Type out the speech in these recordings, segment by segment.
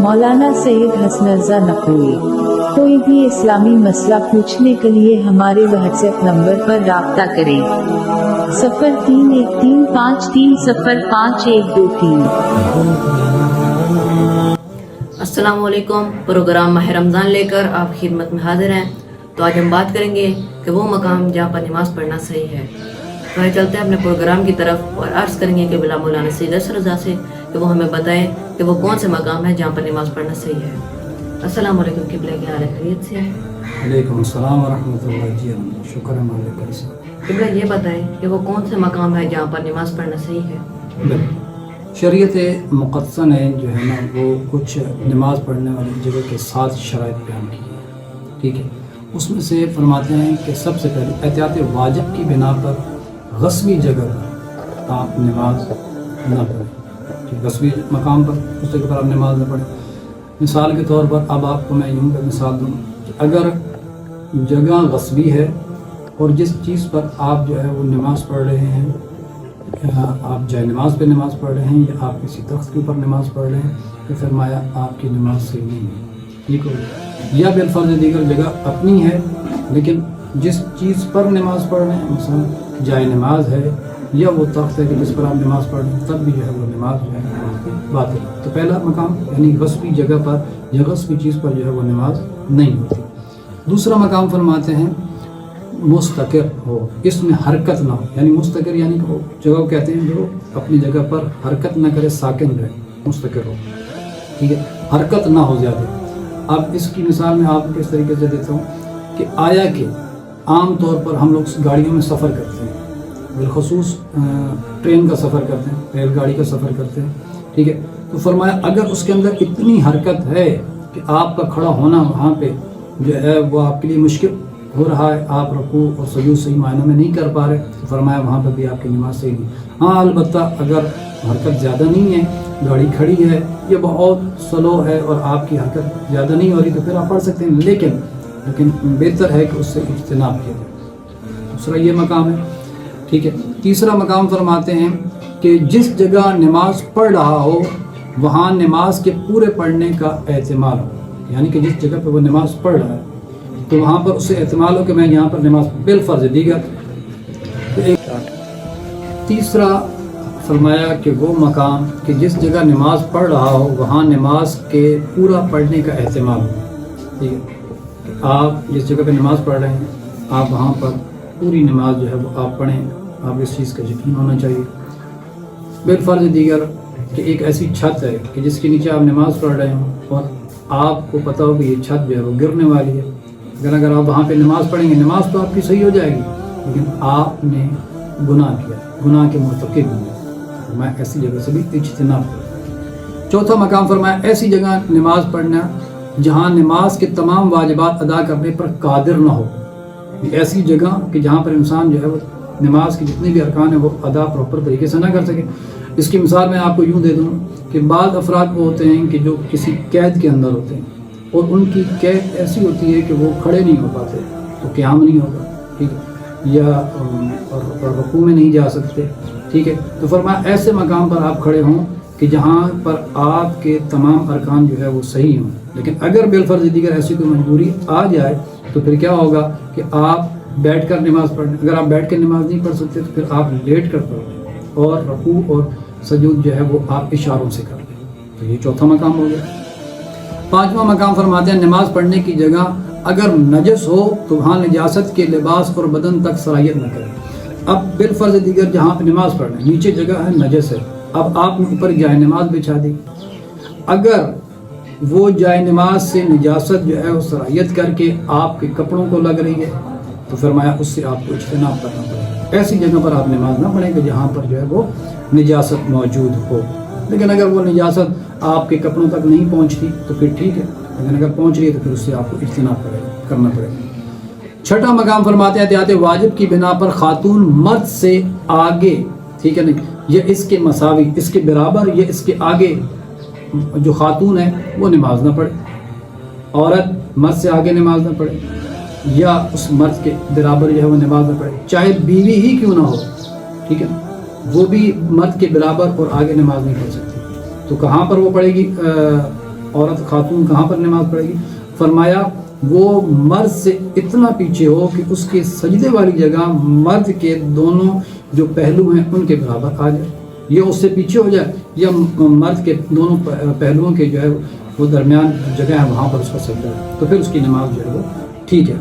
मौलाना सैयद हसन रज़ा नकवी। कोई भी इस्लामी मसला पूछने के लिए हमारे व्हाट्सएप नंबर पर राब्ता करें। 031353051223। अस्सलाम वालेकुम। प्रोग्राम माह रमज़ान लेकर आप खिदमत में हाजिर हैं। तो आज हम बात करेंगे कि वो मकाम जहाँ पर नमाज़ पढ़ना सही है। तो आइए चलते हैं अपने प्रोग्राम की तरफ और अर्ज़ करेंगे कि बिला मौलाना सैयद हसन रज़ा से कि वो हमें बताएं कि वो कौन से मकाम है जहाँ पर नमाज़ पढ़ना सही है। अस्सलाम वालेकुम क़िबला, क्या हाल है, खैरियत से हैं? वालेकुम अस्सलाम व रहमतुल्लाहि। जी शुक्र है मालिक का। क़िबला ये बताएं कि वो कौन से मकाम है जहाँ पर नमाज़ पढ़ना सही है। शरीयत मुक़द्दसा ने जो है ना वो कुछ नमाज़ पढ़ने वाली जगह के 7 शराइत बयान की है। ठीक है, उसमें से फरमाते हैं कि सबसे पहले एहतियात वाजिब की बिना पर गस्बी जगह पर आप नमाज न पढ़ें। गस्बी मकाम पर उस जगह पर आप नमाज न पढ़ें। मिसाल के तौर पर अब आपको मैं यूँ पर मिसाल दूँ कि अगर जगह गस्बी है और जिस चीज़ पर आप जो है वो नमाज़ पढ़ रहे हैं, आप जाए नमाज पे नमाज़ पढ़ रहे हैं या आप किसी तख्त के ऊपर नमाज़ पढ़ रहे हैं, तो फरमाया आपकी नमाज सही नहीं है। ठीक हो, या बिलफर्ज दीगर जगह अपनी है लेकिन जिस चीज़ पर नमाज़ पढ़ रहे हैं, मसलन जाए नमाज है या वो तख्त है कि जिस पर आप नमाज़ पढ़ रहे हैं, तब भी जो है वो नमाज जो है बातिल। तो पहला मकाम यानी गस्बी जगह पर या गस्बी चीज़ पर जो है वो नमाज नहीं होती। दूसरा मकाम फरमाते हैं मुस्तकिर हो, इसमें हरकत ना हो। यानी मुस्तकिर यानी कि जगह को कहते हैं जो अपनी जगह पर हरकत ना करे, साकिन रहे, मुस्तकिर हो। ठीक है, हरकत ना हो ज़्यादा। अब इसकी मिसाल मैं आपको इस तरीके से देता हूँ कि आया कि आम तौर पर हम लोग गाड़ियों में सफ़र करते हैं, बिलखसूस ट्रेन का सफ़र करते हैं, रेलगाड़ी का सफ़र करते हैं। ठीक है, तो फरमाया अगर उसके अंदर इतनी हरकत है कि आपका खड़ा होना वहाँ पे जो है वो आपके लिए मुश्किल हो रहा है, आप रुकू और सुजूद सही मायनों में नहीं कर पा रहे, तो फरमाया वहाँ पर भी आपकी नमाज सही नहीं। हाँ, अलबत्ता अगर हरकत ज़्यादा नहीं है, गाड़ी खड़ी है, ये बहुत स्लो है और आपकी हरकत ज़्यादा नहीं हो रही, तो फिर आप पढ़ सकते हैं, लेकिन बेहतर है कि उससे इज्तिनाब किया जाए। दूसरा ये मकाम है। ठीक है, तीसरा मकाम फरमाते हैं कि जिस जगह नमाज पढ़ रहा हो वहाँ नमाज के पूरे पढ़ने का एहतिमाल हो। यानी कि जिस जगह पर वो नमाज पढ़ रहा है तो वहाँ पर उससे एहतिमाल हो कि मैं यहाँ पर नमाज बिलफर्ज दीगर। तो एक तीसरा फरमाया कि वो मकाम कि जिस जगह नमाज पढ़ रहा हो वहाँ नमाज के पूरा पढ़ने का एहतिमाल हो। ठीक है, आप जिस जगह पर नमाज पढ़ रहे हैं आप वहाँ पर पूरी नमाज जो है वो आप पढ़ें, आप इस चीज़ का यकीन होना चाहिए। बिलफर्ज दीगर कि एक ऐसी छत है कि जिसके नीचे आप नमाज पढ़ रहे हो और आपको पता हो कि ये छत जो है वो गिरने वाली है। अगर आप वहाँ पे नमाज पढ़ेंगे, नमाज तो आपकी सही हो जाएगी, लेकिन आपने गुनाह किया, गुनाह के मुर्तकिब हुए। मैं ऐसी जगह से भी इज्तिनाब करूँ। चौथा मकाम फरमाया ऐसी जगह नमाज पढ़ना जहाँ नमाज के तमाम वाजिबात अदा करने पर कादिर ना हो। ऐसी जगह कि जहाँ पर इंसान जो है वो नमाज के जितने भी अरकान है वो अदा प्रॉपर तरीके से ना कर सके। इसकी मिसाल मैं आपको यूँ दे दूँ कि बाद अफराद वो होते हैं कि जो किसी कैद के अंदर होते हैं और उनकी कैद ऐसी होती है कि वो खड़े नहीं हो पाते, तो क़याम नहीं होगा। ठीक है, या और रुकू में नहीं जा सकते। ठीक है, तो फरमाया ऐसे मकाम पर आप खड़े हों कि जहाँ पर आपके तमाम अरकान जो है वो सही हों। लेकिन अगर बिलफर्ज दीगर ऐसी कोई मजबूरी आ जाए तो फिर क्या होगा कि आप बैठ कर नमाज़ पढ़ें। अगर आप बैठ कर नमाज नहीं पढ़ सकते तो फिर आप लेट कर पढ़ें और रुकू और सजूद जो है वो आप इशारों से कर दें। तो ये चौथा मकाम हो गया। पांचवा मकाम फरमाते हैं नमाज पढ़ने की जगह अगर नजस हो तो वहाँ नजासत के लिबास और बदन तक सरायत न करें। अब बिलफर्ज दीगर जहाँ पर नमाज पढ़ रहे हैं नीचे जगह है, नजस है, अब आपने ऊपर जाए नमाज बिछा दी, अगर वो जाए नमाज से नजासत जो है वो सरायत करके आपके कपड़ों को लग रही है तो फरमाया उससे आपको इज्तिनाब करना पड़ेगा। ऐसी जगह पर आप नमाज ना पढ़ेंगे जहाँ पर जो है वो नजासत मौजूद हो। लेकिन अगर वो नजासत आपके कपड़ों तक नहीं पहुँचती तो फिर ठीक है, लेकिन अगर पहुँच रही है तो फिर उससे आपको इज्तिनाब करना पड़ेगा। छठा मकाम फरमाते हैं एहतियात वाजिब की बिना पर खातून मर्द से आगे, ठीक है नहीं, ये इसके मसावी, इसके बराबर, ये इसके आगे जो खातून है वो नमाज ना पढ़े। औरत मर्द से आगे नमाज ना पढ़े या उस मर्द के बराबर जो है वो नमाज ना पढ़े, चाहे बीवी ही क्यों ना हो। ठीक है, वो भी मर्द के बराबर और आगे नमाज नहीं पढ़ सकती। तो कहाँ पर वो पढ़ेगी? عورت خاتون کہاں پر نماز پڑھے گی؟ فرمایا وہ مرد سے اتنا پیچھے ہو کہ اس کے سجدے والی جگہ مرد کے دونوں جو پہلو ہیں ان کے برابر آ جائے، یا اس سے پیچھے ہو جائے، یا مرد کے دونوں پہلوؤں کے جو ہے وہ درمیان جگہ ہے وہاں پر اس کا سجدہ ہے، تو پھر اس کی نماز جو ہے وہ ٹھیک ہے۔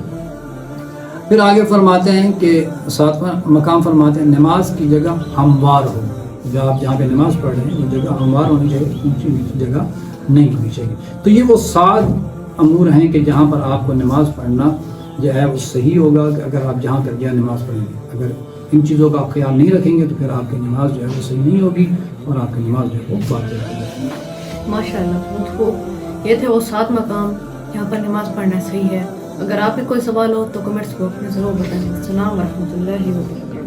پھر آگے فرماتے ہیں کہ ساتواں مقام فرماتے ہیں نماز کی جگہ ہموار ہو، جو آپ جہاں پہ نماز پڑھ رہے ہیں وہ جگہ ہموار ہونی چاہیے، اونچی جگہ نہیں ہونی چاہیے۔ تو یہ وہ 7 امور ہیں کہ جہاں پر آپ کو نماز پڑھنا جو ہے وہ صحیح ہوگا کہ اگر آپ جہاں پر گیا نماز پڑھیں گے۔ اگر ان چیزوں کا آپ خیال نہیں رکھیں گے تو پھر آپ کی نماز جو ہے وہ صحیح نہیں ہوگی اور آپ کی نماز جو ہے وہ باطل ہوگی۔ ماشاء اللہ، یہ تھے وہ 7 مقام جہاں پر نماز پڑھنا صحیح ہے۔ اگر آپ کے کوئی سوال ہو تو کمنٹس باکس میں ضرور بتائیں۔ السلام ورحمۃ اللہ وبرکاتہ۔